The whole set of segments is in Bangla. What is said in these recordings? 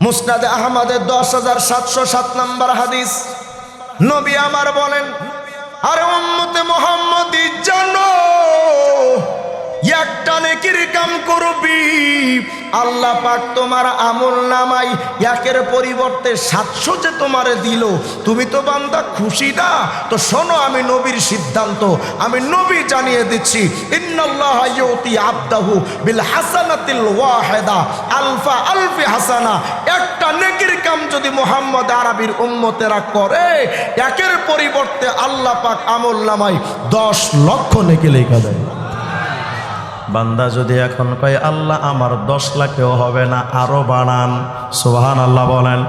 মুসনাদে আহমদের 10,707 নম্বর হাদিস। নবী আমার বলেন, আরে উম্মতে মুহাম্মদী জানো, একটা নেকির কাম করবি, আল্লাহ পাক তোমার আমল নামাই একের পরিবর্তে 700 যে তোমারে দিল, তুমি তো বান্দা খুশি না? তো শোনো, আমি নবীর সিদ্ধান্ত, আমি নবী জানিয়ে দিচ্ছি, ইন্নাল্লাহ ইউতি আবদাহু বিল হাসানাতিল ওয়াহিদা আলফা আলফি হাসানা। একটা নেকির কাম যদি মুহাম্মদ আরবির উম্মতেরা করে, একের পরিবর্তে আল্লাহ পাক আমল নামাই 10 লক্ষ নেকি লেখা দেয়। বান্দা যদি এখন কয় আল্লাহ আমার 10 লাখেও হবে না, আরো বাড়ান, সুবহানাল্লাহ বলেন।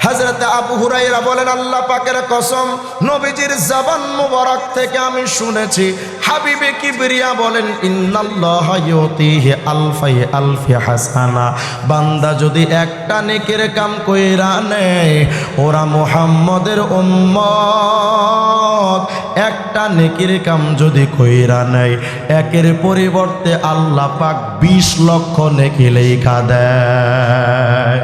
হযরত আবু হুরায়রা বলেন, আল্লাহ পাকের কসম, নবীজির জবান মুবারক থেকে আমি শুনেছি, হাবিবে কিবরিয়া বলেন, ইন্নাল্লাহা ইউতিহি আলফাই আলফি হাসানা। বান্দা যদি একটা নেকির কাম কইরা নেয়, ওরা মুহাম্মদের উম্মত, একটা নেকির কাম যদি কইরা নেয়, একের পরিবর্তে আল্লাহ পাক 20 লক্ষ নেকি লেখা দেয়।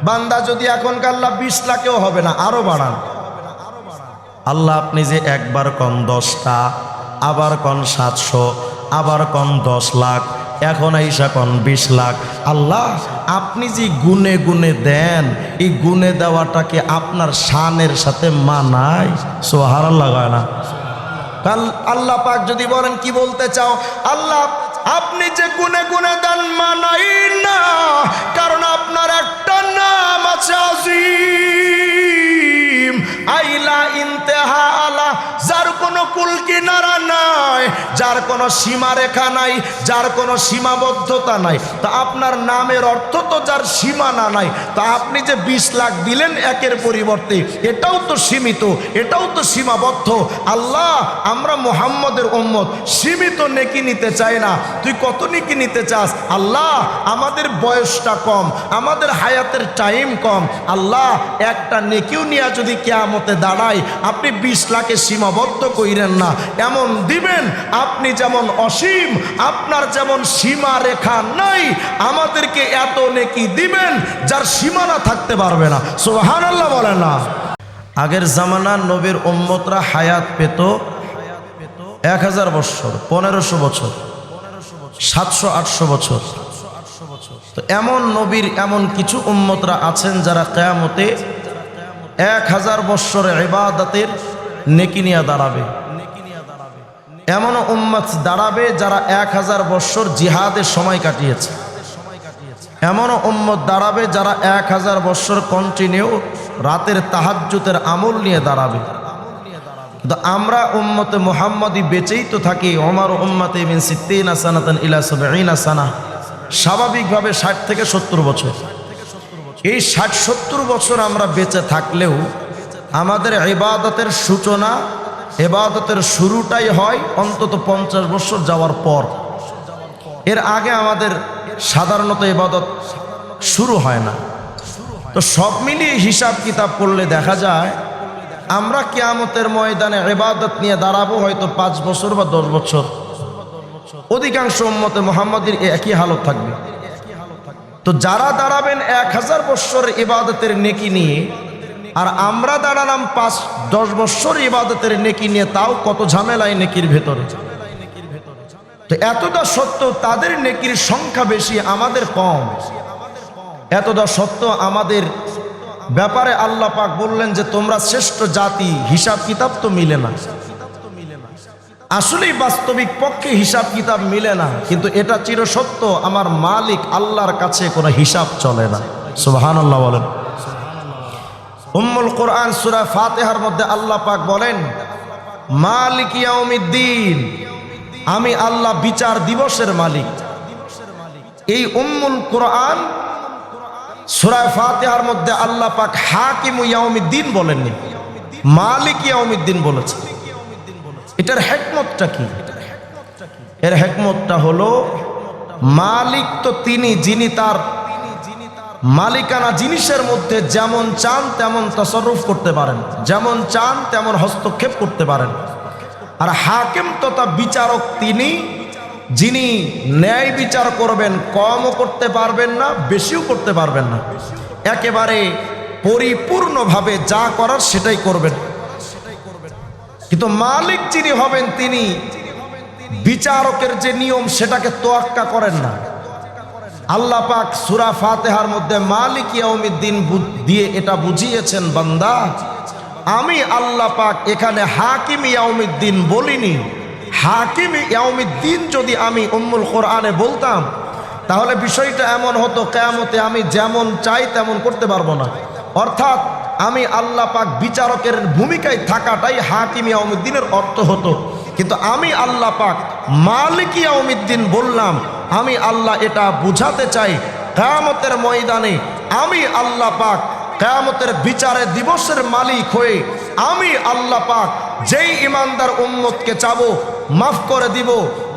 বান্দা যদি এখনকার আল্লাহ 20 লাখেও হবে না, আরো বাড়ান। আল্লাহ আপনি যে একবার কন 10টা, আবার কন 700, আবার কন 10 লাখ, এখন আইসা কন 20 লাখ। আল্লাহ আপনি যে গুনে গুনে দেন, এই গুনে দেওয়াটাকে আপনার শানের সাথে মানায়? সুবহানাল্লাহ হয় না? কাল আল্লাহ পাক যদি বলেন, কি বলতে চাও? আল্লাহ আপনি যে গুনে গুনে দেন মানাই না, কারণ আপনার একটা নাম আছে আজিম, আইলা ইন্তেহা আলা, যার কোনো কুল কিনারা নাই, যার কোনো সীমারেখা নাই, যার কোনো সীমাবদ্ধতা নাই। তা আপনার নামের অর্থ তো যার সীমানা নাই। তা আপনি যে 20 লাখ দিলেন একের পরিবর্তে, এটাও তো সীমিত, এটাও তো সীমাবদ্ধ। আল্লাহ আমরা মুহাম্মদের উম্মত, সীমিত নেকি নিতে চাই না, তুই কত নেকি নিতে চাস? আল্লাহ আমাদের বয়সটা কম, আমাদের হায়াতের টাইম কম, আল্লাহ একটা নেকিও নিয়ে যদি কিয়ামতে দাঁড়ায়, আপনি 20 লাখে সীমাবদ্ধ কইরেন না, এমন দিবেন আপনি যেমন অসীম, আপনার যেমন সীমা রেখা নাই, আমাদেরকে এত নেকি দিবেন যার সীমানা থাকতে পারবে না। সুবহানাল্লাহ বলেন না? আগের জামানার নবীর উম্মতরা হায়াত পেত 1000 বছর, 1500 বছর, 700-800 বছর। তো এমন নবীর এমন কিছু উম্মতরা আছেন যারা কিয়ামতে 1000 বছরের ইবাদতের নেকি নিয়ে দাঁড়াবে। এমন উম্মত দাঁড়াবে যারা 1000 বছর জিহাদের সময় কাটিয়েছে। এমন উম্মত দাঁড়াবে যারা 1000 বছর কন্টিনিউ রাতের তাহাজ্জুদের আমল নিয়ে দাঁড়াবে। কিন্তু আমরা উম্মতে মুহাম্মাদি বেঁচেই তো থাকি। ওমর উম্মতে মিন 60 সানাতান ইলা 70 সানা, স্বাভাবিকভাবে 60 থেকে 70 বছর। এই 60-70 বছর আমরা বেঁচে থাকলেও আমাদের ইবাদতের সূচনা, ইবাদতের শুরুটাই হয় অন্তত 50 বছর যাওয়ার পর। এর আগে আমাদের সাধারণত ইবাদত শুরু হয় না। তো সব মিলিয়ে হিসাব কিতাব করলে দেখা যায় আমরা কিয়ামতের ময়দানে ইবাদত নিয়ে দাঁড়াবো হয়তো 5 বছর বা 10 বছর। অধিকাংশ উম্মতে মুহাম্মাদির একই হালত থাকবে। তো যারা দাঁড়াবেন 1000 বছর ইবাদতের নেকি নিয়ে, আর আমরা দাঁড়ালাম 5-10 বছর ইবাদতের নেকি নিয়ে, তাও কত ঝামেলায় নেকির ভেতরে। তো এতটা সত্য তাদের নেকির সংখ্যা বেশি, আমাদের কম। এতটা সত্য আমাদের ব্যাপারে আল্লাহ পাক বললেন যে তোমরা শ্রেষ্ঠ জাতি, হিসাব কিতাব তো মিলে না। আসলেই বাস্তবিক পক্ষে হিসাব কিতাব মিলে না, কিন্তু এটা চিরসত্য, আমার মালিক আল্লাহর কাছে কোনো হিসাব চলে না। সুবহানাল্লাহ বলেন। উম্মুল কোরআন সূরা ফাতিহার মধ্যে আল্লাহ পাক বলেন, মালিক ইয়াউমিদ্দিন, আমি আল্লাহ বিচার দিবসের মালিক। এই উম্মুল কোরআন সূরা ফাতিহার মধ্যে আল্লাহ পাক হাকিমু ইয়াউমিদ্দিন বলেননি, মালিক ইয়াউমিদ্দিন বলেছে। এটার হিকমতটা কি? এর হিকমতটা হলো, মালিক তো তিনি যিনি তার মালিকানা জিনিসের মধ্যে যেমন চান তেমন তাসাররুফ করতে পারেন, যেমন চান তেমন হস্তক্ষেপ করতে পারেন। আর হাকিম তথা বিচারক তিনি, যিনি ন্যায় বিচার করবেন, কমও করতে পারবেন না, বেশিও করতে পারবেন না, একেবারে পরিপূর্ণভাবে যা করার সেটাই করবেন। কিন্তু মালিক যিনি হবেন তিনি বিচারকের যে নিয়ম সেটাকে তোয়াক্কা করেন না। আল্লাহ পাক সূরা ফাতিহার মধ্যে মালিক ইয়াউমিদ্দিন দিয়ে এটা বুঝিয়েছেন, বান্দা আমি আল্লাহ পাক এখানে হাকিম ইয়াউমিদ্দিন বলিনি। হাকিম ইয়াউমিদ্দিন যদি আমি উম্মুল কোরআনে বলতাম তাহলে বিষয়টা এমন হতো, কিয়ামতে আমি যেমন চাই তেমন করতে পারবো না। অর্থাৎ আমি আল্লাহ পাক বিচারকের ভূমিকায় থাকাটাই হাকিম ইয়াউমিদ্দিনের অর্থ হতো। কিন্তু আমি আল্লাহ পাক মালিক ইয়াউমিদ্দিন বললাম, আমি আল্লাহ এটা বুঝাতে চাই কিয়ামতের ময়দানে আমি আল্লাহ পাক কিয়ামতের বিচারে দিবসের মালিক হয়ে আমি আল্লাহ পাক যেই ইমানদার উম্মতকে চাবো মাফ করে দিব,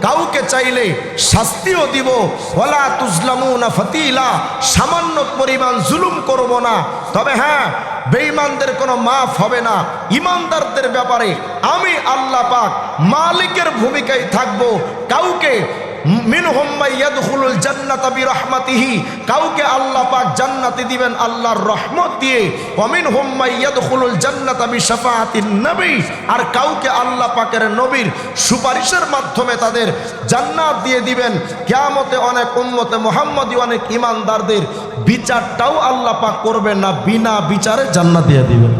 কাউকে চাইলে শাস্তিও দিব। ওয়ালা তুজলামুনা ফাতিলা, সামান্য পরিমাণ জুলুম করব না। তবে হ্যাঁ, বেঈমানদের কোনো মাফ হবে না। ইমানদারদের ব্যাপারে আমি আল্লাহ পাক মালিকের ভূমিকায় থাকবো। কাউকে মিনহুম মান ইয়াদখুলুল জান্নাতা বিরহমাতিহি, কাউকে আল্লাহ পাক জান্নাতে দিবেন আল্লাহর রহমত দিয়ে। ওয়া মিনহুম মান ইয়াদখুলুল জান্নাতা বিশাফাআতিন নবী, আর কাউকে আল্লাহ পাকের নবীর সুপারিশের মাধ্যমে তাদের জান্নাত দিয়ে দিবেন। কিয়ামতে অনেক উম্মতে মুহাম্মদী অনেক ঈমানদারদের বিচারটাও আল্লাহ পাক করবেন না, বিনা বিচারে জান্নাত দিয়ে দিবেন।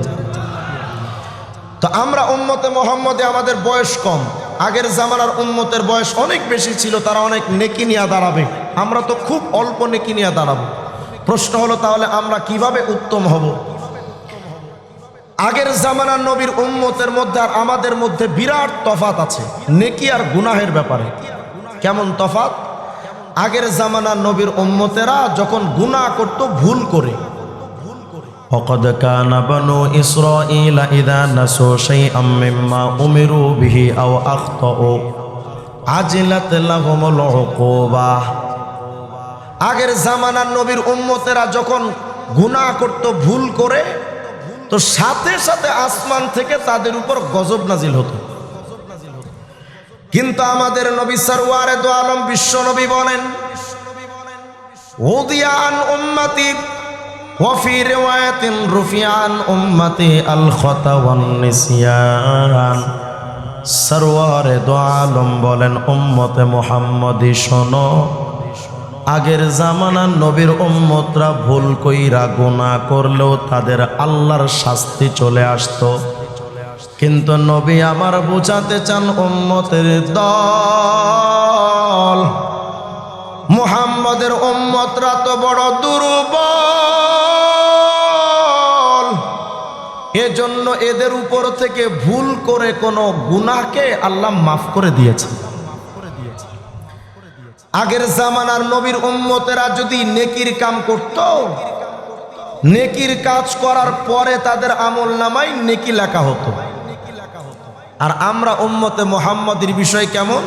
তো আমরা উম্মতে মুহাম্মদে আমাদের বয়স কম, আগের জামানার উম্মতের বয়স অনেক বেশি ছিল, তারা অনেক নেকি নিয়ে দাঁড়াবে, আমরা তো খুব অল্প নেকি নিয়ে দাঁড়াবো। প্রশ্ন হলো তাহলে আমরা কিভাবে উত্তম হব? আগের জামানার নবীর উম্মতের মধ্যে আর আমাদের মধ্যে বিরাট তফাত আছে নেকি আর গুনাহের ব্যাপারে। কেমন তফাত? আগের জামানার নবীর উম্মতেরা যখন গুনাহ করত, ভুল করে, وقد كان بنو إسرائيل إذا نسوا شيئا مما أمروا به أو أخطأوا عجلت لهم العقوبة। আগের জামানার নবীর উম্মতেরা যখন গুনাহ করত, ভুল করে, তো সাথে সাথে আসমান থেকে তাদের উপর গজব নাজিল হতো। কিন্তু আমাদের নবী সরওয়ারে দো আলম বিশ্ব নবী বলেন, উদিয়ান উম্মতি ওয়াফি রিওয়ায়াতিন রুফিয়ান উম্মতি আল খাতা ওয়ান নিসিয়ান। সরওয়ারে দো আলম বলেন, উম্মতে মুহাম্মদী শোনো, আগের জামানার নবীর উম্মতরা ভুল কইরা গুনাহ করলেও তাদের আল্লাহর শাস্তি চলে আসতো। কিন্তু নবী আমার বোঝাতে চান উম্মতের দল, মুহাম্মদের উম্মতরা তো বড় দুর্বল, এজন্য এদের উপর থেকে ভুল করে কোনো গুনাহকে আল্লাহ মাফ করে দিয়েছে। আগের জামানার নবীর উম্মতেরা যদি নেকির কাম করত, নেকির কাজ করার পরে তাদের আমলনামায় নেকি লেখা হতো। আর আমরা উম্মতে মুহাম্মদীর বিষয় কেমন?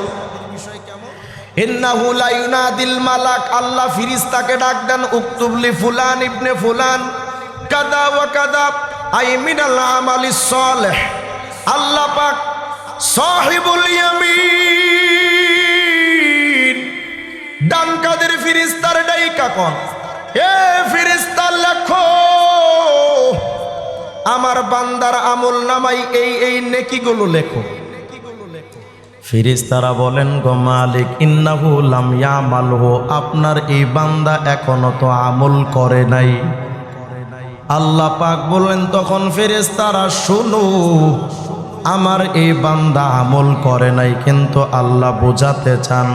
ইন্নাহু লা ইউনাদিল মালাক, আল্লাহ ফেরেশতাকে ডাক দেন, উকতুবলি ফুলান ইবনে ফুলান কাদা ওয়া কাদা আই মিনাল আমালিস সালেহ। আল্লাহ পাক সাহিবুল ইয়ামিন ডান কাদের ফেরেশতার ডাইকা কোন, এ ফেরেশতা লেখো আমার বান্দার আমল নামাই এই এই নেকিগুলো লেখো। ফেরেশতারা বলেন, গো মালিক, ইন্নাহু লাম ইয়ামালহু, আপনার এই বান্দা এখনো তো আমল করে নাই। আল্লাহ পাক বলেন তখন ফেরেশতারা, শুনো, আমার এই বান্দা আমল করে নাই, কিন্তু আল্লাহ বোঝাতে চান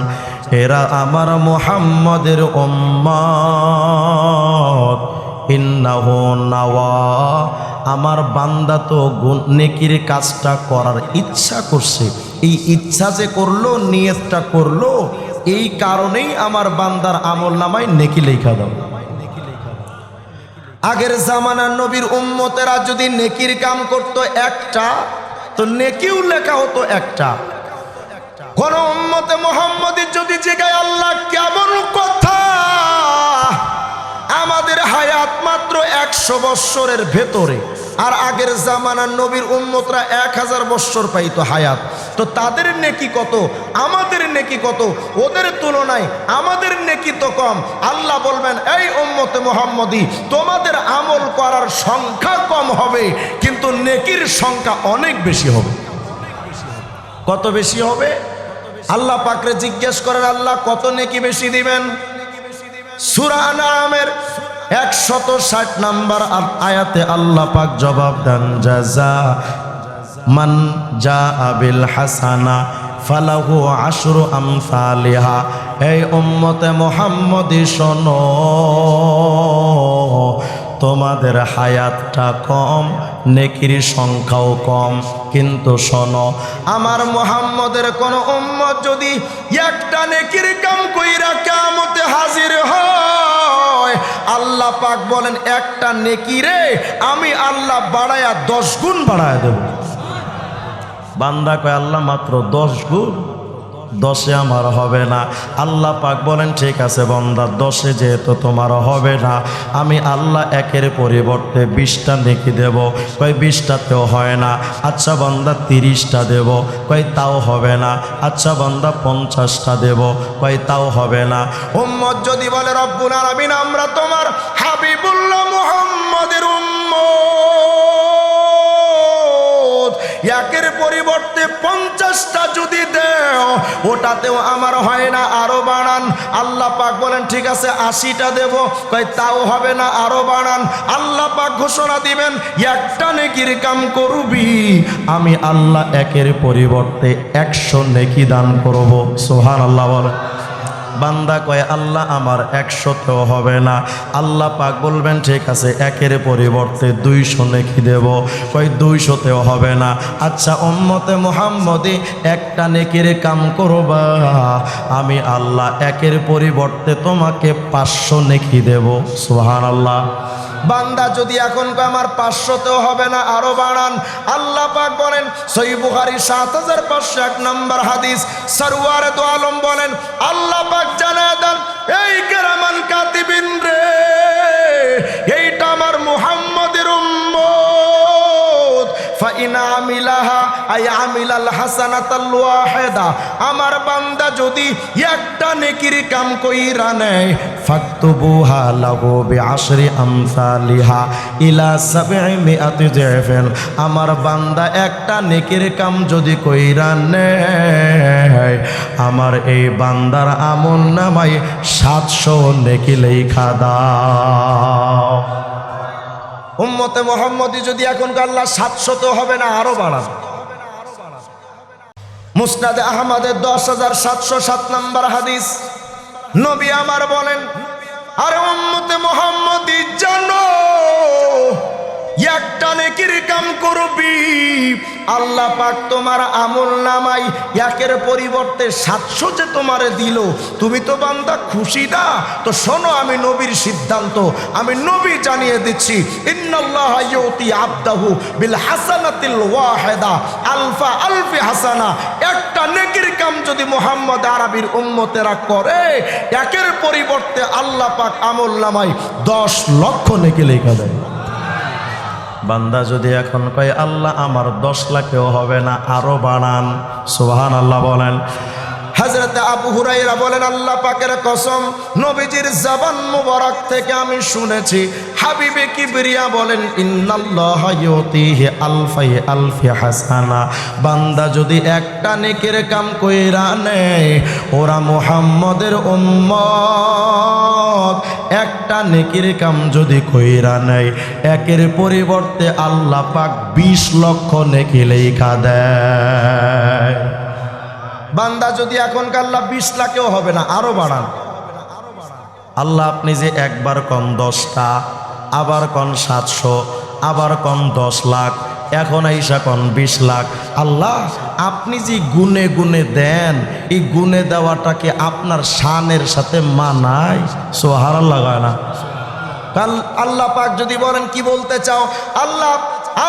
এরা আমার মুহাম্মদের উম্মত। ইন্নাহু নাওয়া, আমার বান্দা তো নেকির কাজটা করার ইচ্ছা করছে, এই ইচ্ছা যে করলো, নিয়তটা করলো, এই কারণেই আমার বান্দার আমল নামায় নেকি লেখা দাও। আগের জামানার নবীর উম্মতেরা যদি নেকির কাম করত একটা, তো নেকিও লেখা হতো একটা। কোন উম্মতে মুহাম্মদী যদি জিগায়, আল্লাহ কেমন কথা, আমাদের হায়াত মাত্র 100 বৎসরের ভেতরে, আর আগের জামানার নবীর উম্মতরা 1000 বৎসর পাইতো হায়াত, তো তো তাদের নেকি কত, আমাদের নেকি কত, ওদের তুলনায় আমাদের নেকি তো কম। আল্লাহ বলবেন, এই উম্মতে মুহাম্মদী, তোমাদের আমল করার সংখ্যা কম হবে কিন্তু নেকির সংখ্যা অনেক বেশি হবে। কত বেশি হবে? আল্লাহ পাকরে জিজ্ঞেস করেন, আল্লাহ কত নেকি বেশি দিবেন? সূরা আনআমের 160 নম্বর আয়াতে আল্লাহ পাক জবাব দেন, জাযা মান জাআ বিল হাসানা ফালাহু আশরু আমসালিহা। এই উম্মতে মুহাম্মদী শোনো, তোমাদের হায়াতটা কম, নেকির সংখ্যাও কম, কিন্তু শোনো, আমার মুহাম্মদের কোন উম্মত যদি একটা নেকির কাম কইরা কিয়ামতে হাজির হয়, আল্লাহ পাক বলেন একটা নেকি রে আমি আল্লাহ বাড়ায়া 10 গুণ বাড়ায়া দেব। বান্দা কয় আল্লাহ মাত্র 10 গুণ, 10-এ আমার হবে না। আল্লাহ পাক বলেন ঠিক আছে বান্দা, 10-এ যেহেতু তোমার হবে না, আমি আল্লাহ একের পরিবর্তে 20টা নেকি দেব। কয় 20টাতেও হয় না, আচ্ছা বান্দা 30টা দেব। কয় তাও হবে না, আচ্ছা বান্দা 50টা দেব। কয় তাও হবে না। উম্মত যদি বলে রব্বুল আলামিন আমরা তোমার হাবিবুল্লাহ মুহাম্মাদের উম্মত, একের পরিবর্তে 50টা যদি দেও ওটাতেও আমার হয় না, আরো বাড়ান। আল্লাহ পাক বলেন ঠিক আছে 80টা দেব। কয় তাও হবে না, আরো বাড়ান। আল্লাহ পাক ঘোষণা দিবেন একটা নেকির কাম করবি, আমি আল্লাহ একের পরিবর্তে 100 নেকি দান করব। সুবহানাল্লাহ বলেন। বান্দা কয় আল্লাহ আমার 100তেও হবে না। আল্লাহ পাক বলবেন ঠিক আছে একের পরিবর্তে 200 নেকি দেব। কয় 200তেও হবে না। আচ্ছা উম্মতে মুহাম্মদী একটা নেকির কাম করবা, আমি আল্লাহ একের পরিবর্তে তোমাকে 500 নেকি দেব। সুবহানাল্লাহ। বান্দা যদি এখন আমার 500তেও হবে না, আরো বাড়ান। আল্লাহ পাক বলেন সহিহ বুখারী 7501 নম্বর হাদিস, সরওয়ারে দো আলম বলেন আল্লাহ পাক জানায় দেন, এই কিরামান কাতিবিন রে, এইটা আমার মুহাম্মদের উম্মত, ফাইন আমিলাহা আই আমিলাল হাসানাতাল ওয়াহিদা, আমার বান্দা যদি একটা নেকির কাম কইরা নেয়, ফাকতুবুহা লাহু বিআশরি আমসালিহা ইলা 700 যায়ফান, আমার বান্দা একটা নেকির কাম যদি কইরা নেয়, আমার এই বান্দার আমল নামায় 700 নেকি লেখা দাও। উম্মতে মুহাম্মদী যদি এখন আল্লাহ 700 তো হবে না, আরো বাড়ান। মুসনাদে আহমদের 10707 নম্বর হাদিস, নবী আমার বলেন, আরে উম্মতে মুহাম্মদী জানো, একটা নেকির কাম করবি, আল্লাহ পাক তোমার আমল নামাই একের পরিবর্তে 700 যে তোমারে দিল, তুমি তো বান্দা খুশি না? তো শোনো, আমি নবীর সিদ্ধান্ত, আমি নবী জানিয়ে দিচ্ছি, ইন্নাল্লাহা ইউতি আবদাহু বিল হাসানাতিল ওয়াহিদা আলফা আলফি হাসানা। একটা নেকির কাম যদি মুহাম্মদ আরবির উম্মতেরা করে, একের পরিবর্তে আল্লাহ পাক আমল নামাই 10 লক্ষ নেকি লেখা দেয়। বান্দা যদি এখন কয় আল্লাহ আমার 10 লাখেও হবে না, আরো বাড়ান। সুবহানাল্লাহ বলেন। হযরত আবু হুরায়রা বলেন, আল্লাহ পাকের কসম, নবীজির জবান মুবারক থেকে আমি শুনেছি, হাবিবে কিবরিয়া বলেন, ইন্নাল্লাহা ইউতিহি আলফাই আলফি হাসানা, বান্দা যদি একটা নেকির কাম কইরা নেয়, ওরা মুহাম্মদের উম্মত, একটা নেকির কাম যদি কইরা নেয়, একের পরিবর্তে আল্লাহ পাক 20 লক্ষ নেকি লেখা দেয়। বান্দা যদি এখনকার আল্লাহ 20 লাখেও হবে না, আরো বাড়ান। আল্লাহ আপনি যে একবার কন 10টা, আবার কন 700, আবার কন 10 লাখ, এখন আইসা কন 20 লাখ। আল্লাহ আপনি যে গুনে গুনে দেন, এই গুনে দেওয়াটাকে আপনার শানের সাথে মানায়? সুবহানাল্লাহ না? কাল আল্লাহ পাক যদি বলেন কি বলতে চাও, আল্লাহ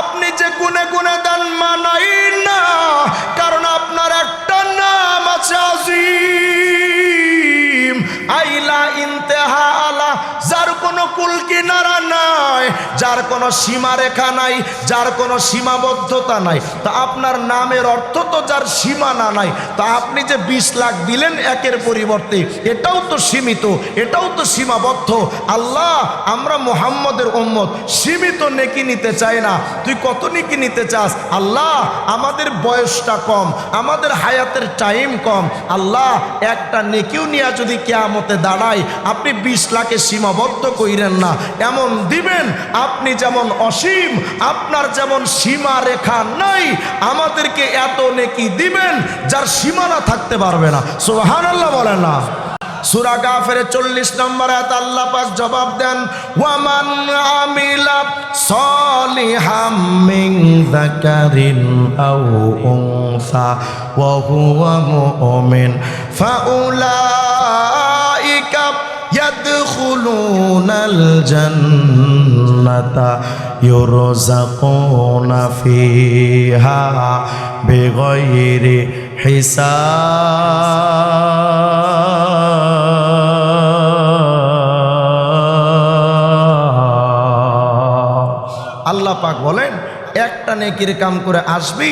আপনি যে গুনে গুনে দেন মানাই না, কারণ আপনার একটা নাম আছে আজিম, আইলা ইন্তেহা আলা, যার কোনো কুল কিনারা নাই, যার যার কোনো সীমারেখা নাই, যার কোনো সীমাবদ্ধতা নাই, তা আপনার নামের অর্থ তো যার সীমানা নাই, তা আপনি যে 20 লাখ দিলেন একের পরিবর্তে, এটাও তো সীমিত, এটাও তো সীমাবদ্ধ। আল্লাহ, আমরা মুহাম্মদের উম্মত, সীমিত নেকি নিতে চাই না, তুই কত নেকি নিতে চাস? আল্লাহ, আমাদের বয়সটা কম, আমাদের হায়াতের টাইম কম, আল্লাহ একটা নেকিও নিয়ে যদি কিয়ামতে দাঁড়ায় আপনি 20 লাখে সীমাবদ্ধ কইরেন না, এমন দিবেন আপনি যেমন অসীম, আপনার যেমন সীমা রেখা নাই, আমাদেরকে এত নেকি দিবেন যার সীমানা থাকতে পারবে না। সুবহানাল্লাহ বলেন না। সূরা কাফিরের 40 নম্বর আয়াত আল্লাহ পাক জবাব দেন, ওয়ামান আমিলা সলিহাম মিন যাকারিন আও উনসা ওয়া হুয়া মুমিন ফাউলাইকা ইয়াদখুলুনাল জান্নাতা ইউরযাকুনা ফিহা বিগাইরি হিসাব। আল্লাহ পাক বলেন, একটা নেকির কাম করে আসবি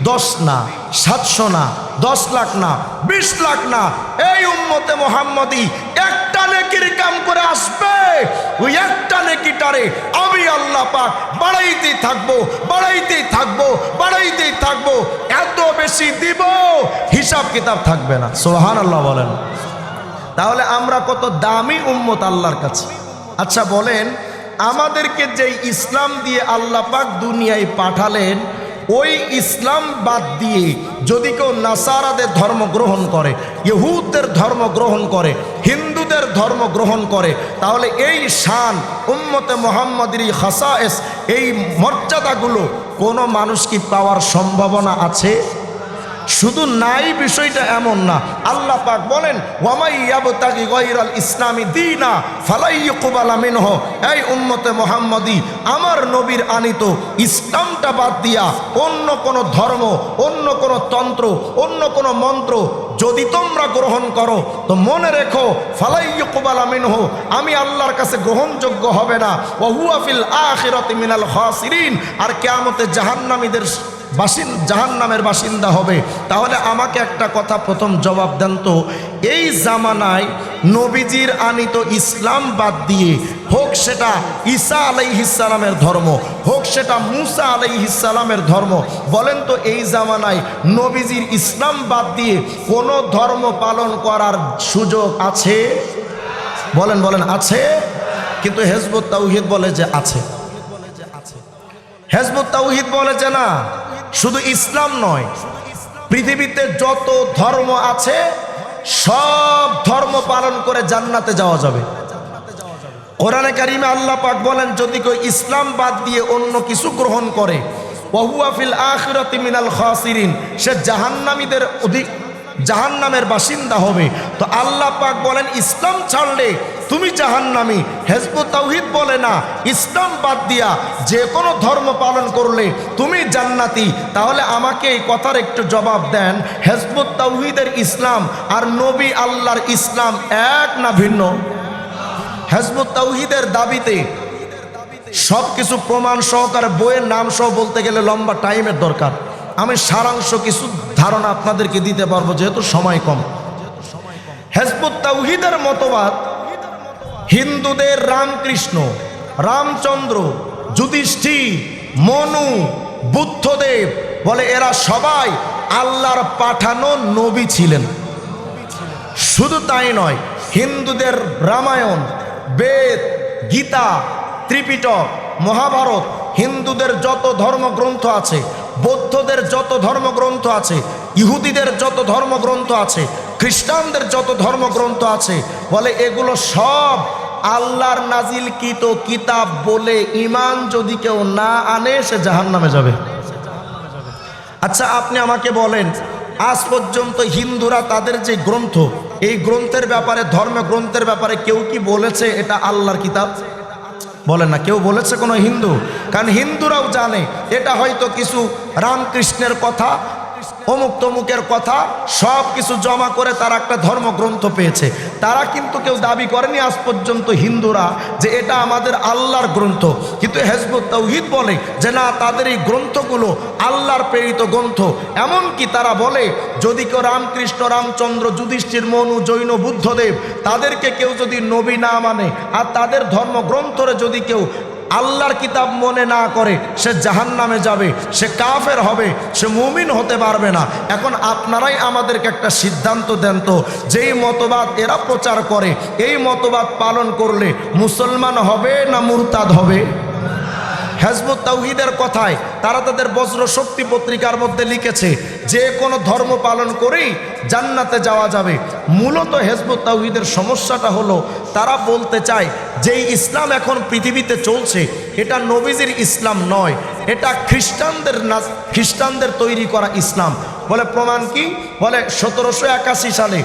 10 না, 700 না, 10 লাখ না, 20 লাখ না, এই উম্মতে মুহাম্মদী একটা নেকির কাম করে আসবে, ওই একটা নেকিটারে আমি আল্লাহ পাক বাড়াইতেই থাকবো, বাড়াইতেই থাকবো, বাড়াইতেই থাকবো, এত বেশি দিব হিসাব কিতাব থাকবে না। সুবহানাল্লাহ বলেন। তাহলে আমরা কত দামি উম্মত আল্লাহর কাছে। আচ্ছা বলেন, আমাদেরকে যেই ইসলাম দিয়ে আল্লাহ পাক দুনিয়ায় পাঠালেন, ওই ইসলাম বাদ দিয়ে যদি কেউ নাসারাদের ধর্ম গ্রহণ করে, ইহুদদের ধর্ম গ্রহণ করে, হিন্দুদের ধর্ম গ্রহণ করে, তাহলে এই শান উম্মতে মুহাম্মাদের খাসায়েস, এই মর্যাদাগুলো কোনো মানুষ কি পাওয়ার সম্ভাবনা আছে? শুধু নাই বিষয়টা এমন না। আল্লাহ পাক বলেন, ওয়ামাই ইয়াবতাগি গায়রাল ইসলামি দীনা ফালাই ইউকবালা মিনহু। এই উম্মতে মুহাম্মাদি, আমার নবীর আনিত ইসলামটা বাদ দিয়া অন্য কোন ধর্ম, অন্য কোন তন্ত্র, অন্য কোন মন্ত্র যদি তোমরা গ্রহণ করো, তো মনে রেখো ফালাই ইউকবালা মিনহু, আমি আল্লাহর কাছে গ্রহণযোগ্য হবে না। ওয়া হুয়া ফিল আখিরাতি মিনাল খাসিরিন, আর কিয়ামতে জাহান্নামীদের জাহান্নামের বাসিন্দা হবে। তাহলে আমাকে একটা কথা প্রথম জবাব দেন তো, এই জামানায় নবীজির আনিত ইসলাম বাদ দিয়ে, হোক সেটা ঈসা আলাইহিস সালামের ধর্ম, হোক সেটা মুসা আলাইহিস সালামের ধর্ম, বলেন তো এই জামানায় নবীজির ইসলাম বাদ দিয়ে কোনো ধর্ম পালন করার সুযোগ আছে? বলেন বলেন, আছে? কিন্তু হিজবুত তাওহীদ বলে যে আছে। হিজবুত তাওহীদ বলে যে না, শুধু ইসলাম নয়, পৃথিবীতে যত ধর্ম আছে সব ধর্ম পালন করে জান্নাতে যাওয়া যাবে। কোরআনে কারিমে আল্লাহ পাক বলেন, যদি কেউ ইসলাম বাদ দিয়ে অন্য কিছু গ্রহণ করে, ওয়া হুয়া ফিল আখিরাতি মিনাল খাসিরিন, সে জাহান্নামীদের জাহান্নামের বাসিন্দা হবে। তো আল্লাহ পাক বলেন, ইসলাম ছাড়লে তুমি জাহান্নামী। হিজবুত তাওহীদ বলে না, ইসলাম বাদ দিয়া যে কোনো ধর্ম পালন করলে তুমি জান্নাতি। তাহলে আমাকে এই কথার একটু জবাব দেন, হিজবুত তাওহীদের ইসলাম আর নবী আল্লাহর ইসলাম এক না ভিন্ন? হিজবুত তাওহীদের দাবিতে সব কিছু প্রমাণ সহকারে বইয়ের নাম সহ বলতে গেলে লম্বা টাইমের দরকার। আমি সারাংশ কিছু ধারণা আপনাদেরকে দিতে পারবো, যেহেতু সময় কম। হিজবুত তাওহীদের মতবাদ, হিন্দুদের রামকৃষ্ণ, রামচন্দ্র, যুধিষ্ঠির, মনু, বুদ্ধদেব, বলে এরা সবাই আল্লাহর পাঠানো নবী ছিলেন। শুধু তাই নয়, হিন্দুদের রামায়ণ, বেদ, গীতা, ত্রিপিটক, মহাভারত, হিন্দুদের যত ধর্মগ্রন্থ আছে, বৌদ্ধদের যত ধর্মগ্রন্থ আছে, ইহুদিদের যত ধর্মগ্রন্থ আছে, খ্রিস্টানদের যত ধর্মগ্রন্থ আছে, বলে এগুলো সব আল্লাহর নাজিলকৃত কিতাব বলে ঈমান যদি কেউ না আনে সে জাহান্নামে যাবে। আচ্ছা আপনি আমাকে বলেন, আজ পর্যন্ত হিন্দুরা তাদের যে গ্রন্থ, এই গ্রন্থের ব্যাপারে, ধর্মগ্রন্থের ব্যাপারে কেউ কি বলেছে এটা আল্লাহর কিতাব? বলেন না, কেউ বলেছে কোনো হিন্দু? কারণ হিন্দুরাও জানে এটা হয়তো কিছু রামকৃষ্ণের কথা, অমুক তমুকের কথা সব কিছু জমা করে তারা একটা ধর্মগ্রন্থ পেয়েছে। তারা কিন্তু কেউ দাবি করেনি আজ পর্যন্ত হিন্দুরা যে এটা আমাদের আল্লাহর গ্রন্থ, কিন্তু হিজবুত তাওহীদ বলে যে না, তাদের এই গ্রন্থগুলো আল্লাহর প্রেরিত গ্রন্থ। এমনকি তারা বলে যদি কেউ রামকৃষ্ণ, রামচন্দ্র, যুধিষ্ঠির, মনু, জৈন, বুদ্ধদেব তাদেরকে কেউ যদি নবী না মানে আর তাদের ধর্মগ্রন্থরে যদি কেউ আল্লাহর কিতাব মনে না করে, সে জাহান্নামে যাবে, সে কাফের হবে, সে মুমিন হতে পারবে না। এখন আপনারাই আমাদেরকে একটা সিদ্ধান্ত দেন তো, যেই মতবাদ এরা প্রচার করে এই মতবাদ পালন করলে মুসলমান হবে না মুরতাদ হবে? হিজবুত তাওহীদের কথায় তারা তাদের বজ্র শক্তি পত্রিকার মধ্যে লিখেছে যে কোনো ধর্ম পালন করেই জান্নাতে যাওয়া যাবে। মূলত হিজবুত তাওহীদের সমস্যাটা হলো তারা বলতে চায় যে ইসলাম এখন পৃথিবীতে চলছে এটা নবীজির ইসলাম নয়, এটা খ্রিস্টানদের তৈরি করা ইসলাম। বলে প্রমাণ কি? বলে 1781 সালে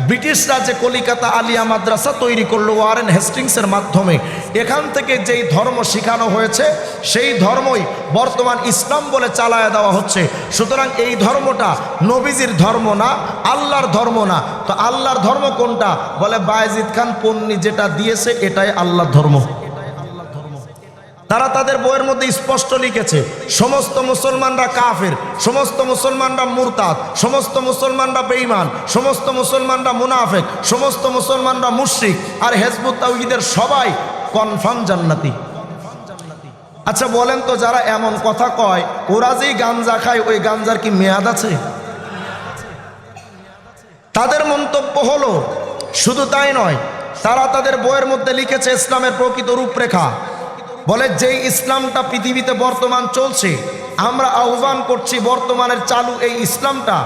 ব্রিটিশরা যে কলিকাতা আলিয়া মাদ্রাসা তৈরি করলো ওয়ারেন হেস্টিংসের মাধ্যমে, এখান থেকে যেই ধর্ম শেখানো হয়েছে সেই ধর্মই বর্তমান ইসলাম বলে চালায়া দেওয়া হচ্ছে। সুতরাং এই ধর্মটা নবীজির ধর্ম না, আল্লাহর ধর্ম না। তো আল্লাহর ধর্ম কোনটা? বলে বায়েজিদ খান পন্নী যেটা দিয়েছে এটাই আল্লাহর ধর্ম। তারা তাদের বইয়ের মধ্যে স্পষ্ট লিখেছে সমস্ত মুসলমানরা কাফের, সমস্ত মুসলমানরা মুরতাদ, সমস্ত মুসলমানরা বেঈমান, সমস্ত মুসলমানরা মুনাফিক, সমস্ত মুসলমানরা মুশরিক, আর হিজবুত তাওহীদের সবাই কনফার্ম জান্নাতি। আচ্ছা বলেন তো, যারা এমন কথা কয় ওরা যেই গাঞ্জা খায় ওই গাঞ্জার কি মেয়াদ আছে? তাদের মন্তব্য হলো শুধু তাই নয়, তারা তাদের বইয়ের মধ্যে লিখেছে ইসলামের প্রকৃত রূপরেখা। বলে যেই ইসলামটা পৃথিবীতে বর্তমান চলছে, আমরা আহ্বান করছি বর্তমানের চালু এই ইসলামটা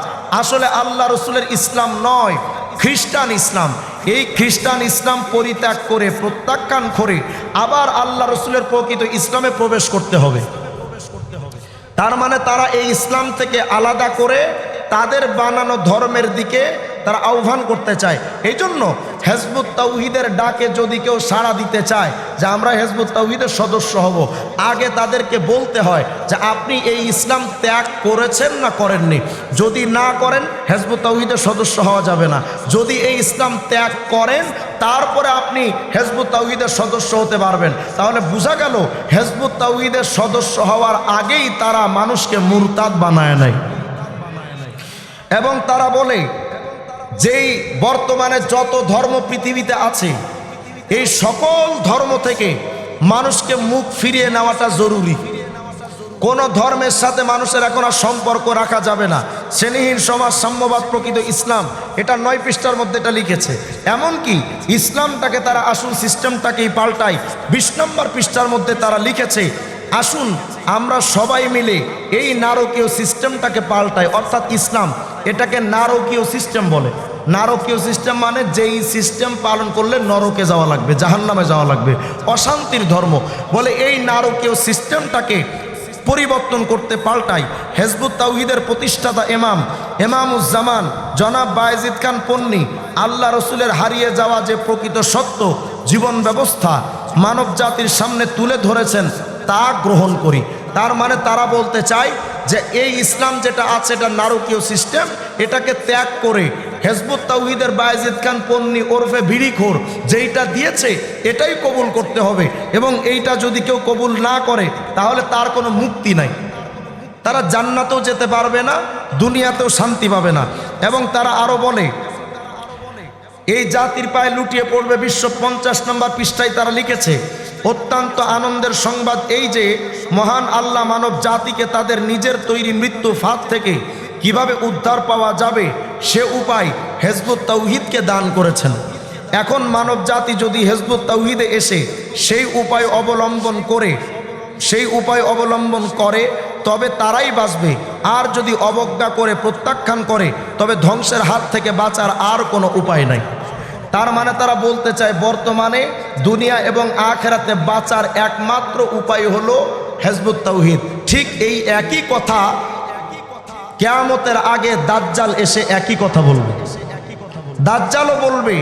আসলে আল্লাহ রসুলের ইসলাম নয়, খ্রিস্টান ইসলাম। এই খ্রিস্টান ইসলাম পরিত্যাগ করে প্রত্যাখ্যান করে আবার আল্লাহ রসুলের প্রকৃত ইসলামে প্রবেশ করতে হবে। তার মানে তারা এই ইসলাম থেকে আলাদা করে তাদের বানানো ধর্মের দিকে তারা আহ্বান করতে চায়। এই জন্য হিজবুত তাওহীদের ডাকে যদি কেউ সাড়া দিতে চায় যে আমরা হিজবুত তাওহীদের সদস্য হব, আগে তাদেরকে বলতে হয় যে আপনি এই ইসলাম ত্যাগ করেছেন না করেননি। যদি না করেন হিজবুত তাওহীদের সদস্য হওয়া যাবে না। যদি এই ইসলাম ত্যাগ করেন তারপরে আপনি হিজবুত তাওহীদের সদস্য হতে পারবেন। তাহলে বোঝা গেল হিজবুত তাওহীদের সদস্য হওয়ার আগেই তারা মানুষকে মুরতাদ বানায় নাই। এবং তারা বলে যেই বর্তমানে যত ধর্ম পৃথিবীতে আছে এই সকল ধর্ম থেকে মানুষকে মুখ ফিরিয়ে নেওয়াটা জরুরি। কোন ধর্মের সাথে মানুষের এখন আর সম্পর্ক রাখা যাবে না। শ্রেণীহীন সমাজ, সাম্যবাদ, প্রকৃত ইসলাম, এটা 9 পৃষ্ঠার মধ্যে এটা লিখেছে। এমনকি ইসলামটাকে তারা আসুন সিস্টেমটাকেই পাল্টায়। 20 নম্বর পৃষ্ঠার মধ্যে তারা লিখেছে আসুন আমরা সবাই মিলে এই নারকীয় সিস্টেমটাকে পাল্টাই। অর্থাৎ ইসলাম এটাকে নারকীয় সিস্টেম বলে। নারকীয় সিস্টেম মানে যেই সিস্টেম পালন করলে নরকে যাওয়া লাগবে, জাহান্নামে যাওয়া লাগবে, অশান্তির ধর্ম। বলে এই নারকীয় সিস্টেমটাকে পরিবর্তন করতে পাল্টাই। হিজবুত তাওহীদের প্রতিষ্ঠাতা ইমামুজ্জামান জনাব বায়েজিদ খান পন্নী আল্লাহ রসুলের হারিয়ে যাওয়া যে প্রকৃত সত্য জীবন ব্যবস্থা মানব জাতির সামনে তুলে ধরেছেন তা গ্রহণ করি। তার মানে তারা বলতে চায় যে এই ইসলাম যেটা আছে এটা নারকীয় সিস্টেম, এটাকে ত্যাগ করে হিজবুত তাওহীদের বায়েজিদ খান পন্নী ওরফে বিড়িখোর যেইটা দিয়েছে এটাই কবুল করতে হবে। এবং এইটা যদি কেউ কবুল না করে তাহলে তার কোনো মুক্তি নাই। তারা জান্নাতেও যেতে পারবে না, দুনিয়াতেও শান্তি পাবে না। এবং তারা আরো বলে এই জাতির পায়ে লুটিয়ে পড়বে। 250 নম্বর পৃষ্ঠায় তারা লিখেছে অত্যন্ত আনন্দের সংবাদ এই যে মহান আল্লাহ মানব জাতিকে তাদের নিজের তৈরি মৃত্যু ফাঁদ থেকে কিভাবে উদ্ধার পাওয়া যাবে সে উপায় হিজবুত তাওহীদকে দান করেছেন। এখন মানব জাতি যদি হিজবুত তাওহীদে এসে সেই উপায় অবলম্বন করে তবে তারাই বাঁচবে। আর যদি অবজ্ঞা করে প্রত্যাখ্যান করে তবে ধ্বংসের হাত থেকে বাঁচার আর কোনো উপায় নাই। তার মানে তারা বলতে চায় বর্তমানে দুনিয়া এবং আখিরাতে বাঁচার একমাত্র উপায় হলো হিজবুত তাওহীদ। ঠিক এই একই কথা কিয়ামতের আগে দাজ্জাল এসে একই কথা বলবে। দাজ্জালও বলবে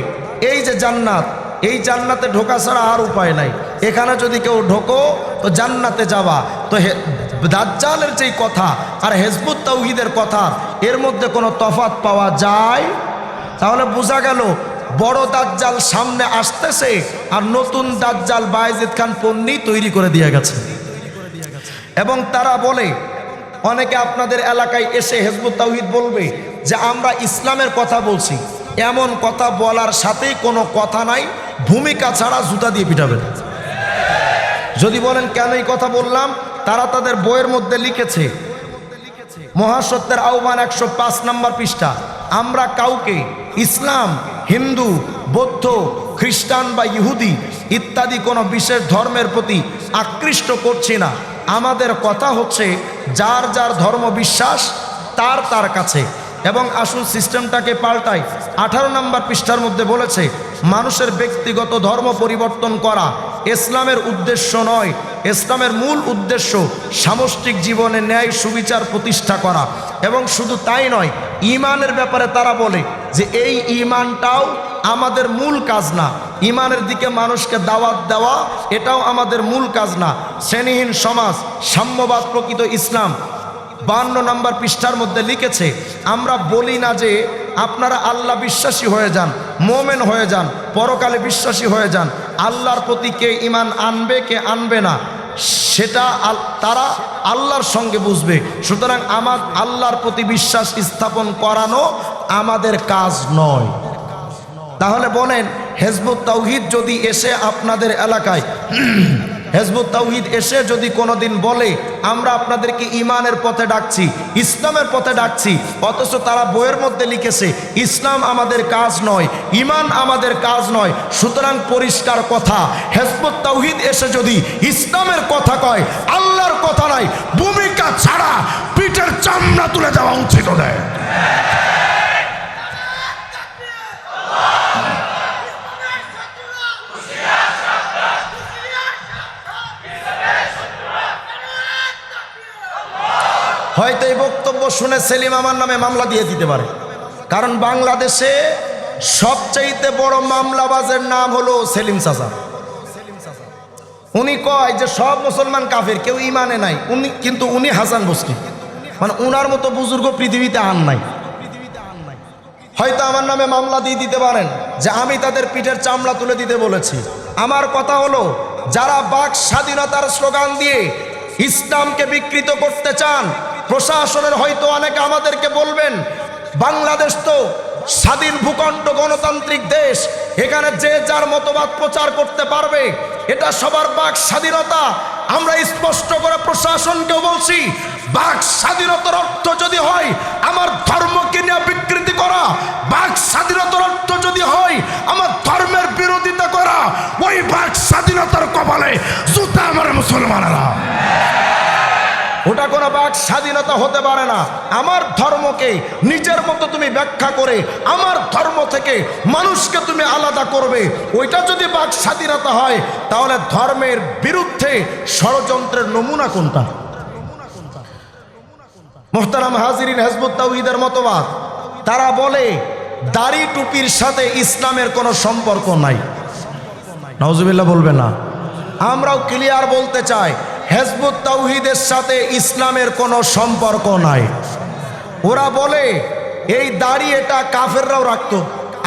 এই যে জান্নাত, এই জান্নাতে ঢোকা ছাড়া আর উপায় নাই, এখানে যদি কেউ ঢোকো তো জান্নাতে যাবা। তো দাজ্জালের যেই কথা আর হিজবুত তাওহীদের কথা এর মধ্যে কোনো তফাৎ পাওয়া যায়? তাহলে বোঝা গেল বড় দাজ্জাল সামনে আসতেছে আর নতুন দাজ্জাল বায়েজিদ খান পন্নী তৈরি করে দিয়ে গেছে। এবং তারা বলে, অনেকে আপনাদের এলাকায় এসে হিজবুত তাওহীদ বলবে যে আমরা ইসলামের কথা বলছি, এমন কথা বলার সাথেই কোনো কথা নাই, ভূমিকা ছাড়া জুতা দিয়ে পিটাবেন। যদি বলেন কেন এই কথা বললাম, তারা তাদের বইয়ের মধ্যে লিখেছে, মহাসত্যের আহ্বান 105 নম্বর পৃষ্ঠা, আমরা কাউকে ইসলাম, হিন্দু, বৌদ্ধ, খ্রিস্টান বা ইহুদি ইত্যাদি কোনো বিশেষ ধর্মের প্রতি আকৃষ্ট করছি না। আমাদের কথা হচ্ছে যার যার ধর্ম বিশ্বাস তার তার কাছে। এবং আসুন সিস্টেমটাকে পাল্টাই। 18 নম্বর পৃষ্ঠার মধ্যে বলেছে, মানুষের ব্যক্তিগত ধর্ম পরিবর্তন করা ইসলামের উদ্দেশ্য নয়। ইসলামের মূল উদ্দেশ্য সামষ্টিক জীবনে ন্যায় সুবিচার প্রতিষ্ঠা করা। এবং শুধু তাই নয়, ঈমানের ব্যাপারে তারা বলে যে এই ঈমানটাও আমাদের মূল কাজ না, ঈমানের দিকে মানুষকে দাওয়াত দেওয়া এটাও আমাদের মূল কাজ না। শ্রেণীহীন সমাজ, সাম্যবাদ প্রকৃত ইসলাম 52 নম্বর পৃষ্ঠার মধ্যে লিখেছে, আমরা বলি না যে আপনারা আল্লাহ বিশ্বাসী হয়ে যান, মোমেন হয়ে যান, পরকালে বিশ্বাসী হয়ে যান। আল্লাহর প্রতি কে ঈমান আনবে কে আনবে না সেটা তারা আল্লাহর সঙ্গে বুঝবে। সুতরাং আমার আল্লাহর প্রতি বিশ্বাস স্থাপন করানো আমাদের কাজ নয়। তাহলে বলেন, হিজবুত তাওহীদ যদি এসে আপনাদের এলাকায় হিজবুত তাওহীদ এসে যদি কোনোদিন বলে আমরা আপনাদেরকে ঈমানের পথে ডাকছি, ইসলামের পথে ডাকছি, অথচ তারা বইয়ের মধ্যে লিখেছে ইসলাম আমাদের কাজ নয়, ঈমান আমাদের কাজ নয়। সুতরাং পরিষ্কার কথা, হিজবুত তাওহীদ এসে যদি ইসলামের কথা কয়, আল্লাহর কথা নাই, ভূমিকা ছাড়া পিঠের চামড়া তুলে দেওয়া উচিত ওদের। হয়তো এই বক্তব্য শুনে সেলিম আমার নামে মামলা দিয়ে দিতে পারে, কারণ বাংলাদেশে সবচাইতে বড় মামলাবাজের নাম হলো সেলিম চাচা। উনি কয় যে সব মুসলমান কাফের, কেউ ঈমানে নাই, কিন্তু উনি হাসান বস্তি, মানে উনার মতো বুজুর্গ পৃথিবীতে আর নাই। হয়তো আমার নামে মামলা দিয়ে দিতে পারেন যে আমি তাদের পিঠের চামড়া তুলে দিতে বলেছি। আমার কথা হলো, যারা বাক স্বাধীনতার স্লোগান দিয়ে ইসলামকে বিকৃত করতে চান, প্রশাসনের হয়তো অনেকে আমাদেরকে বলবেন বাংলাদেশ তো স্বাধীন ভূখণ্ড, গণতান্ত্রিক দেশ, এখানে যে যার মতবাদ প্রচার করতে পারবে, এটা সবার বাক স্বাধীনতা। আমরা স্পষ্ট করে প্রশাসনকেও বলছি, বাক স্বাধীনতার অর্থ যদি হয় আমার ধর্মকে নিয়ে বিকৃতি করা, বাক স্বাধীনতার অর্থ যদি হয় আমার ধর্মের বিরোধিতা করা, ওই বাক স্বাধীনতার কপালে জুতা আমার মুসলমানেরা। ওটা কোনো বাক স্বাধীনতা হতে পারে না। আমার ধর্মকে নিজের মতো তুমি ব্যাখ্যা করে আমার ধর্ম থেকে মানুষকে তুমি আলাদা করবে, ওইটা যদি বাক স্বাধীনতা হয়, তাহলে ধর্মের বিরুদ্ধে ষড়যন্ত্রের নমুনা কোনটা? মুহতারাম হাজিরিন, হিজবুত তাওহীদের মতবাদ, তারা বলে দাড়ি টুপির সাথে ইসলামের কোনো সম্পর্ক নাই। নাউজুবিল্লাহ বলবে না। আমরাও ক্লিয়ার বলতে চাই, হিজবুত তাওহীদের সাথে ইসলামের কোনো সম্পর্ক নাই। ওরা বলে এই দাড়ি এটা কাফেররাও রাখতো,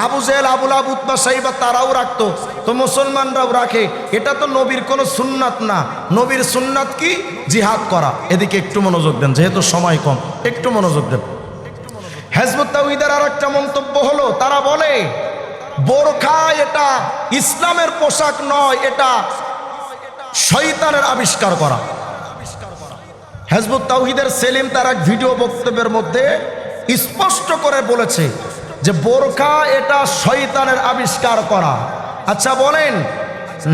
আবু জেহেল, আবু লাহাব, উতবা, সাইবা তারাও রাখতো, তো মুসলমানরাও রাখে, এটা তো নবীর কোনো সুন্নাত না। নবীর সুন্নাত কি? জিহাদ করা। এদিকে একটু মনোযোগ দেন, যেহেতু সময় কম, একটু মনোযোগ দেন। হিজবুত তাওহীদের আর একটা মন্তব্য হলো, তারা বলে বোরখা এটা ইসলামের পোশাক নয়, এটা শয়তানের আবিষ্কার করা। হিজবুত তাওহীদের সেলিম তার এক ভিডিও বক্তব্যের মধ্যে স্পষ্ট করে বলেছে যে বোরখা এটা শয়তানের আবিষ্কার করা। আচ্ছা বলেন,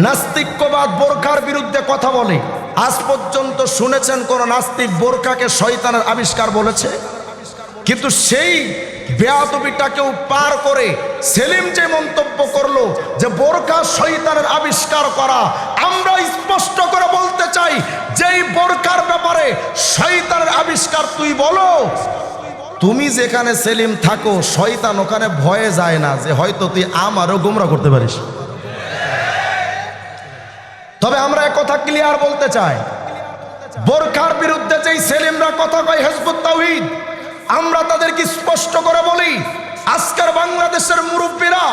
নাস্তিক্যবাদ বোরখার বিরুদ্ধে কথা বলে, আজ পর্যন্ত শুনেছেন কোন নাস্তিক বোরখাকে শয়তানের আবিষ্কার বলেছে? কিন্তু সেই বেয়াদবিটাকেও পার করে সেলিম যে মন্তব্য করলো যে বোরখা শয়তানের আবিষ্কার করা, আমরা স্পষ্ট করে বলতে চাই, যেই বোরখার ব্যাপারে শয়তানের আবিষ্কার তুই বলো, তুমি যেখানে সেলিম থাকো শয়তান ওখানে ভয়ে যায় না যে হয়তো তুই আমারও গোমরা করতে পারিস। তবে আমরা এক কথা ক্লিয়ার বলতে চাই, বোরখার বিরুদ্ধে যেই সেলিমরা কথা কয় হিজবুত তাওহীদ, আমরা তাদেরকে স্পষ্ট করে বলি, আজকের বাংলাদেশের মুরব্বীরা,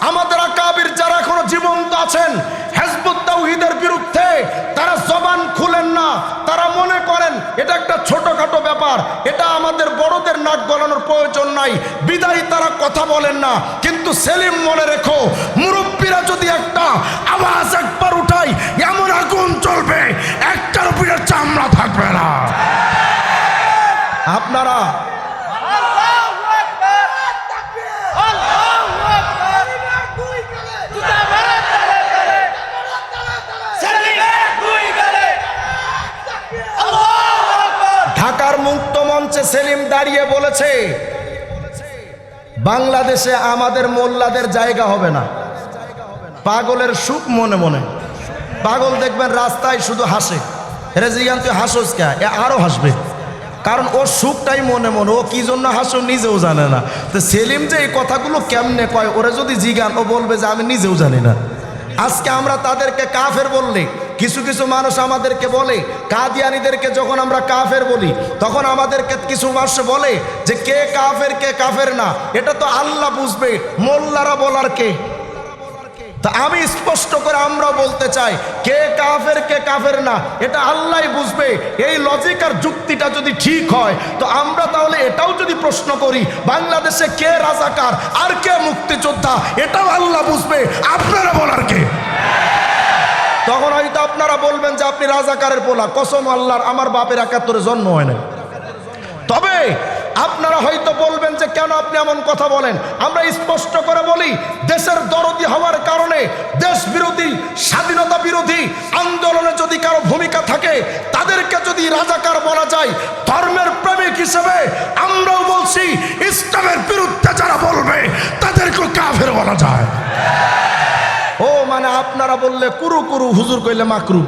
আমাদের আকাবির যারা এখনো জীবন্ত আছেন, হিজবুত তাওহীদের বিরুদ্ধে তারা জবান খুলেন না। তারা মনে করেন এটা একটা ছোটখাটো ব্যাপার, এটা আমাদের বড়দের নাক গলানোর প্রয়োজন নাই, বিদায়ী তারা কথা বলেন না। কিন্তু সেলিম মনে রেখো, মুরব্বীরা যদি একটা আওয়াজ একবার উঠাই, এমন আগুন চলবে, একটার উপরে চামড়া থাকবে না। আপনারা ঢাকার মুক্ত মঞ্চে সেলিম দাঁড়িয়ে বলেছে, বাংলাদেশে আমাদের মোল্লাদের জায়গা হবে না। পাগলের সুখ মনে মনে। পাগল দেখবেন রাস্তায় শুধু হাসে, রেজিগান তুই হাসোস কে, এ আরো হাসবে, কারণ ওর সুখটাই মনে মনে। ও কি জন্য হাসো নিজেও জানে না। তো সেলিম যে এই কথাগুলো কেমনে কয়, ওরা যদি জিগান ও বলবে যে আমি নিজেও জানি না। আজকে আমরা তাদেরকে কাফের বললে, কিছু কিছু মানুষ আমাদেরকে বলে, কাদিয়ানীদেরকে যখন আমরা কাফের বলি, তখন আমাদেরকে কিছু মানুষ বলে যে কে কাফের কে কাফের না, এটা তো আল্লাহ বুঝবে, মোল্লারা বলার কে। তা আমি স্পষ্ট করে আমরা বলতে চাই, কে কাফের কে কাফের না এটা আল্লাহই বুঝবে। এই লজিক আর যুক্তিটা যদি ঠিক হয়, তো আমরা তাহলে এটাও যদি প্রশ্ন করি, বাংলাদেশে কে রাজাকার আর কে মুক্তিযোদ্ধা, এটাও আল্লাহ বুঝবে, আপনারা বলার কে। তখন হয়তো আপনারা বলবেন যে আপনি রাজাকারের পোলা, কসম আল্লাহর আমার বাপের ৭১ জন্ম হয় না। তবে আপনারা হয়তো বলবেন যে কেন আপনি এমন কথা বলেন। আমরা স্পষ্ট করে বলি, দেশের দরদি হওয়ার কারণে দেশ বিরোধী, স্বাধীনতা বিরোধী আন্দোলনে যদি কারো ভূমিকা থাকে, তাদেরকে যদি রাজাকার বলা যায়, ধর্মের প্রেমিক হিসেবে আমরাও বলছি, ইসলামের বিরুদ্ধে যারা বলবে তাদেরকে কাফের বলা যায়। ও মানে আপনারা বললে কুরু কুরু, হুজুর কইলে মাকরু।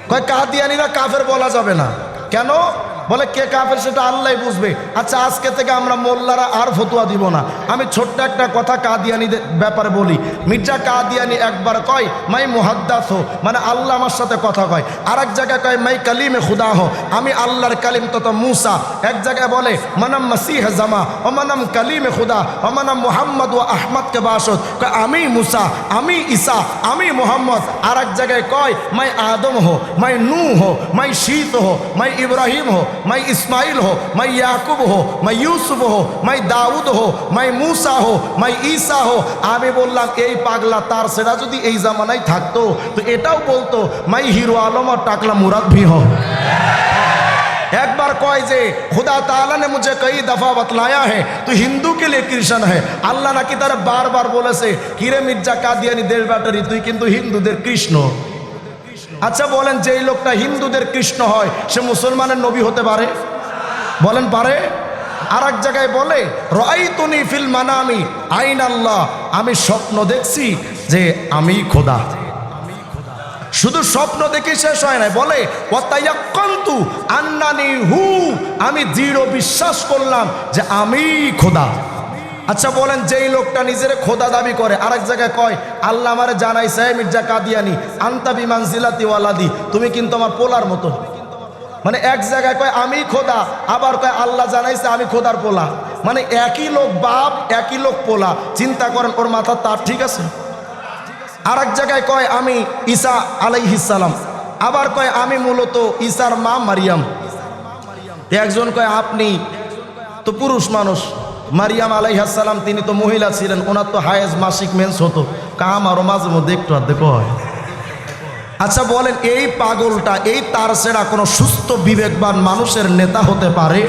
কয় কাদিয়ানীরা কাফের বলা যাবে না কেন? বলে কে কাফের সেটা আল্লাহ বুঝবে। আচ্ছা, আজকে থেকে আমরা মোল্লারা আর ফতোয়া দিব না। আমি ছোট্ট একটা কথা কাদিয়ানীদের ব্যাপারে বলি। মির্জা কাদিয়ানী একবার কয় মাই মুহাদ্দাস হো, মানে আল্লাহ আমার সাথে কথা কয়। আর এক জায়গায় কয় মাই কালিমে খুদা হো, আমি আল্লাহর কালিম তথা মুসা। এক জায়গায় বলে মানাম মাসিহ জামা ও মানাম কালিমে খুদা ও মানাম মুহাম্মদ ও আহমদকে বাসদ, কয় আমি মুসা, আমি ঈসা, আমি মোহাম্মদ। আর এক জায়গায় কয় মাই আদম হো, মাই নূহ হো, মাই শীত হো, মাই ইব্রাহিম হো, मैं इस्माइल हो, मैं याकूब हो, मैं यूसुफ हो, मैं दाऊद हो, मैं मूसा हो, मैं ईसा हो। আমি বললাম এই পাগলা তার সেটা যদি এই জামানায় থাকতো তো এটাও বলতো मैं হিরো আলম और टाकला मुराद भी हो। একবার কয় যে खुदा ताला ने मुझे कई दफा बतलाया है तो हिंदू के लिए कृष्ण है। আল্লাহ নাকি তার বারবার বলেছে, কিরে মির্জা কাদিয়ানী দেশ ব্যাটারি, তুই কিন্তু হিন্দুদের কৃষ্ণ। আচ্ছা বলেন, যেই লোকটা হিন্দুদের কৃষ্ণ হয় সে মুসলমানের নবী হতে পারে? বলেন পারে? আর এক জায়গায় বলে রাআইতুনি ফিল মানামি আইন আল্লাহ, আমি স্বপ্ন দেখছি যে আমি খোদা। শুধু স্বপ্ন দেখে শেষ হয় না, বলে ওয়াতায়াক্কানতু আন্নানি হু, আমি দৃঢ় বিশ্বাস করলাম যে আমি খোদা। আচ্ছা বলেন, যেই লোকটা নিজের খোদা দাবি করে, আরেক জায়গায় কয় আল্লাহ আমারে জানাইছে মির্জা কাদিয়ানী আনতা বিমানজিলাতি ওয়ালাদি, তুমি কিন্তু আমার পোলার মতো। মানে এক জায়গায় কয় আমি খোদা, আবার কয় আল্লাহ জানাইছে আমি খোদার পোলা। মানে একই লোক বাপ, একই লোক পোলা। চিন্তা করেন ওর মাথা তার ঠিক আছে? আর এক জায়গায় কয় আমি ঈসা আলাইহিস সালাম, আবার কয় আমি মূলত ঈসার মা মারিয়াম। একজন কয় আপনি তো পুরুষ মানুষ, মারিয়াম আলাইহিস সালাম তিনি তো মহিলা ছিলেন, ওনার তো হায়েজ মাসিক মেন্স হতো। কাম আরও মাঝে মধ্যে একটু আধে কয়। আচ্ছা বলেন, এই পাগলটা, এই তার সেরা কোনো সুস্থ বিবেকবান মানুষের নেতা হতে পারে?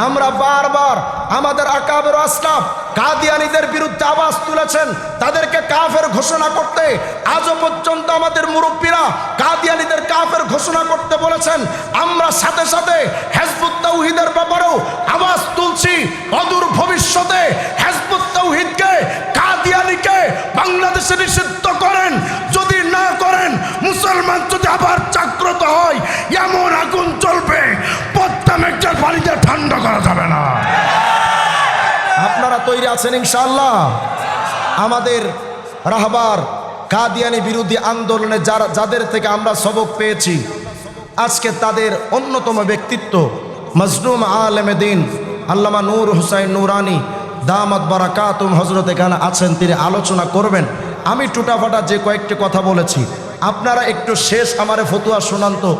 আমরা বারবার আমাদের আকাবের আসলাফ কাদিয়ানীদের বিরুদ্ধে আওয়াজ তুলেছেন, তাদেরকে কাফের ঘোষণা করতে। আজও পর্যন্ত আমাদের মুরব্বীরা কাদিয়ানীদের কাফের ঘোষণা করতে বলেছেন। আমরা সাথে সাথে হিজবুত তাওহীদের ব্যাপারেও আওয়াজ তুলছি। অদূর ভবিষ্যতে হিজবুত তাওহীদকে, কাদিয়ানীকে বাংলাদেশে নিষিদ্ধ করেন। যদি না করেন, মুসলমান যদি আবার জাগ্রত হয়, এমন আগুন চলবে পদ্মা মেঘের পানিতে ঠান্ডা করা যাবে না। আপনারা তৈরি আছেন ইনশাআল্লাহ? আমাদের রাহবার কাদিয়ানী বিরোধী আন্দোলনে যাদের থেকে আমরা সবক পেয়েছি, আজকে তাদের অন্যতম ব্যক্তিত্ব মজলুম আলেম দ্বীন আল্লামা নূর হুসাইন নুরানি দামাত বারাকাতুম হযরত এখানে আছেন, তিনি আলোচনা করবেন। আমি টুটাফাটা যে কয়েকটি কথা বলেছি আপনারা একটু শেষ আমারে ফতোয়া শোনান তো।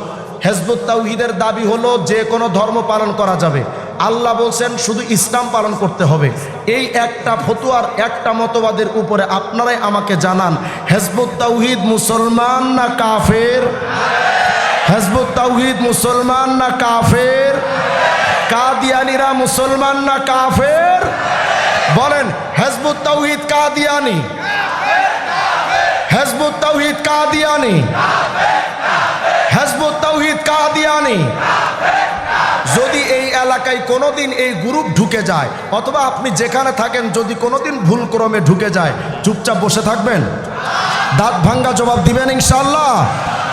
হিজবুত তাওহীদের দাবি হলো যে কোনো ধর্ম পালন করা যাবে, আল্লাহ বলছেন শুধু ইসলাম পালন করতে হবে। এই একটা ফতোয়ার একটা মতবাদের উপরে আপনারাই আমাকে জানান, হিজবুত তাওহীদ মুসলমান না কাফের? হিজবুত তাওহীদ মুসলমান না কাফের? কাদিয়ানীরা মুসলমান না কাফের? বলেন, হিজবুত তাওহীদ কাদিয়ানী, হিজবুত তাওহীদ কাদিয়ানী, হিজবুত তাওহীদ কাদিয়ানী। যদি এই এলাকায় কোনোদিন এই গ্রুপ ঢুকে যায়, অথবা আপনি যেখানে থাকেন যদি কোনোদিন ভুলক্রমে ঢুকে যায়, চুপচাপ বসে থাকবেন? দাঁত ভাঙ্গা জবাব দিবেন ইনশাআল্লাহ?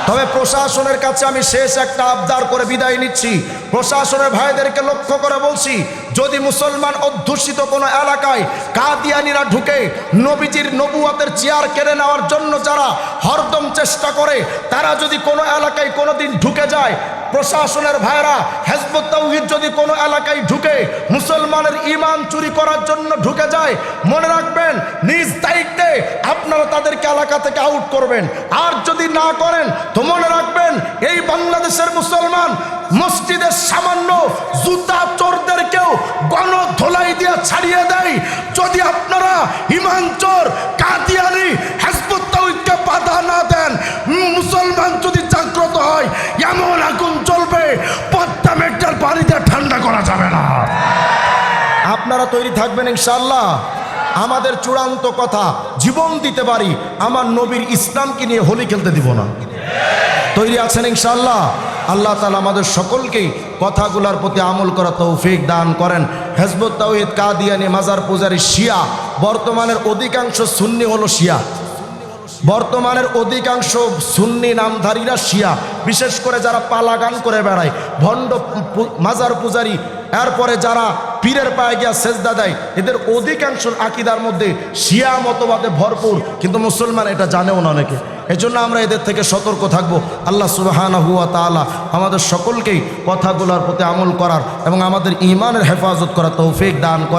তবে প্রশাসনের কাছে আমি শেষ একটা আবদার করে বিদায় নিচ্ছি। প্রশাসনের ভাইদেরকে লক্ষ্য করে বলছি, যদি মুসলমান অধ্যুষিত কোনো এলাকায় কাদিয়ানীরা ঢুকে নবীজির নবুয়তের চেয়ার কেড়ে নেওয়ার জন্য যারা হরদম চেষ্টা করে, তারা যদি কোনো এলাকায় কোনোদিন ঢুকে যায়, প্রশাসনের ভাইরা হিজবুত তাওহীদ যদি কোনো এলাকায় ঢুকে মুসলমানের ঈমান চুরি করার জন্য ঢুকে যায়, মনে রাখবেন নিজ দায়িত্বে আপনারা তাদেরকে এলাকা থেকে আউট করবেন। আর যদি না করেন তো মনে রাখবেন এই বাংলাদেশের মুসলমান মসজিদের সামান্য জুতা চোরদেরকেও গণধোলাই দিয়ে ছাড়িয়ে দেয়। যদি আপনারা ঈমান চোর কাদিয়ানী হিজবুত তাওহীদকে বাধা না দেন, মুসলমান যদি জাগ্রত হয় এমন আগুন চলবে পদ্মা মেঘটার পানিতে ঠান্ডা করা যাবে না। আপনারা তৈরি থাকবেন ইনশাআল্লাহ? আমাদের চূড়ান্ত কথা, জীবন দিতে পারি, আমার নবীর ইসলামকে নিয়ে হোলি খেলতে দিব না। তৈরি আছেন ইনশাআল্লাহ? আল্লাহ তাআলা আমাদের সকলকেই কথাগুলোর প্রতি আমল করা তৌফিক দান করেন। হিজবুত তাওহীদ কাদিয়ানী মাজার পূজারী শিয়া, বর্তমানের অধিকাংশ সুন্নি হলো শিয়া, বর্তমানের অধিকাংশ সুন্নি নামধারীরা শিয়া, বিশেষ করে যারা পালা গান করে বেড়ায়, ভণ্ড মাজার পূজারী, এরপরে যারা পীরের পায়ে গিয়া সেজদা দেয়, এদের অধিকাংশ আকীদার মধ্যে শিয়া মতবাদে ভরপুর, কিন্তু মুসলমান এটা জানেও না অনেকে। এজন্য আমরা এদের থেকে সতর্ক থাকবো। আল্লাহ সুবহানাহু ওয়া তাআলা আমাদের সকলকেই কথাগুলোর প্রতি আমল করার এবং আমাদের ঈমানের হেফাজত করার তৌফিক দান করেন।